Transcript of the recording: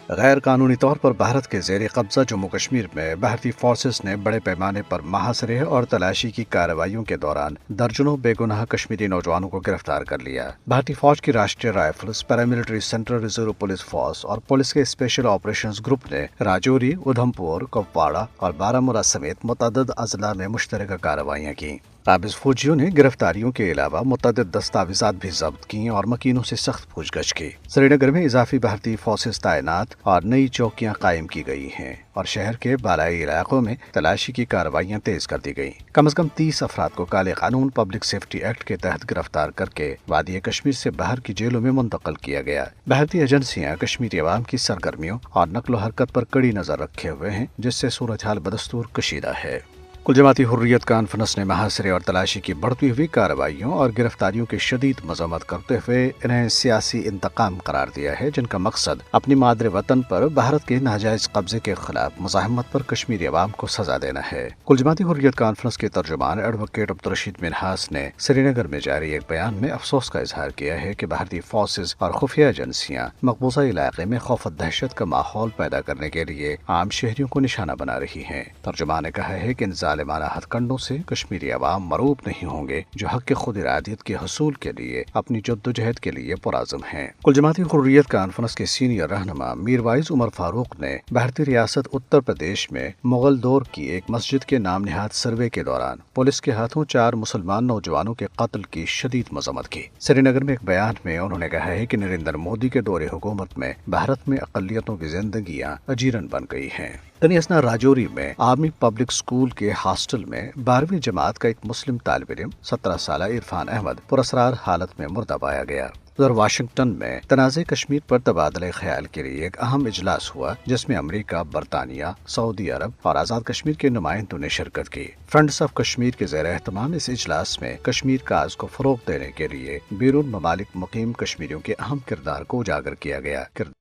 غیر قانونی طور پر بھارت کے زیر قبضہ جموں کشمیر میں بھارتی فورسز نے بڑے پیمانے پر محاصرے اور تلاشی کی کارروائیوں کے دوران درجنوں بے گناہ کشمیری نوجوانوں کو گرفتار کر لیا۔ بھارتی فوج کی Rashtriya rifles, paramilitary central reserve police force اور پولیس کے اسپیشل آپریشنز گروپ نے راجوری، ادھمپور، کپواڑہ اور بارامولہ سمیت متعدد اضلاع میں مشترکہ کارروائیاں کیں۔ قابض فوجیوں نے گرفتاریوں کے علاوہ متعدد دستاویزات بھی ضبط کیں اور مکینوں سے سخت پوچھ گچھ کی۔ سری نگر میں اضافی بھارتی فورسز تعینات اور نئی چوکیاں قائم کی گئی ہیں اور شہر کے بالائی علاقوں میں تلاشی کی کارروائیاں تیز کر دی گئیں۔ کم از کم 30 افراد کو کالے قانون پبلک سیفٹی ایکٹ کے تحت گرفتار کر کے وادی کشمیر سے باہر کی جیلوں میں منتقل کیا گیا۔ بھارتی ایجنسیاں کشمیری عوام کی سرگرمیوں اور نقل و حرکت پر کڑی نظر رکھے ہوئے ہیں، جس سے صورتحال بدستور کشیدہ ہے۔ کل جماعتی حریت کانفرنس نے محاصرے اور تلاشی کی بڑھتی ہوئی کارروائیوں اور گرفتاریوں کی شدید مذمت کرتے ہوئے انہیں سیاسی انتقام قرار دیا ہے، جن کا مقصد اپنی مادر وطن پر بھارت کے ناجائز قبضے کے خلاف مزاحمت پر کشمیری عوام کو سزا دینا ہے۔ کل جماعتی حریت کانفرنس کے ترجمان ایڈوکیٹ عبدالرشید منہاس نے سری نگر میں جاری ایک بیان میں افسوس کا اظہار کیا ہے کہ بھارتی فورسز اور خفیہ ایجنسیاں مقبوضہ علاقے میں خوف و دہشت کا ماحول پیدا کرنے کے لیے عام شہریوں کو نشانہ بنا رہی ہیں۔ ترجمان نے کہا ہے کہ ان ظالمانہ ہتھ کنڈوں سے کشمیری عوام مرعوب نہیں ہوں گے، جو حق خود ارادیت کے حصول کے لیے اپنی جدوجہد کے لیے پرعزم ہیں۔ کل جماعتی حریت کانفرنس کے سینئر رہنما میر وائز عمر فاروق نے بھارتی ریاست اتر پردیش میں مغل دور کی ایک مسجد کے نام نہاد سروے کے دوران پولیس کے ہاتھوں 4 مسلمان نوجوانوں کے قتل کی شدید مذمت کی۔ سری نگر میں ایک بیان میں انہوں نے کہا ہے کہ نریندر مودی کے دور حکومت میں بھارت میں اقلیتوں کی زندگیاں اجیرن بن گئی ہیں۔ تنیاسنا راجوری میں آرمی پبلک اسکول کے ہاسٹل میں 12ویں جماعت کا ایک مسلم طالب علم 17 سالہ عرفان احمد پراسرار حالت میں مردہ پایا گیا۔ ادھر واشنگٹن میں تنازع کشمیر پر تبادلہ خیال کے لیے ایک اہم اجلاس ہوا، جس میں امریکہ، برطانیہ، سعودی عرب اور آزاد کشمیر کے نمائندوں نے شرکت کی۔ فرنٹس آف کشمیر کے زیر اہتمام اس اجلاس میں کشمیر کاز کو فروغ دینے کے لیے بیرون ممالک مقیم کشمیریوں کے اہم کردار کو اجاگر کیا گیا۔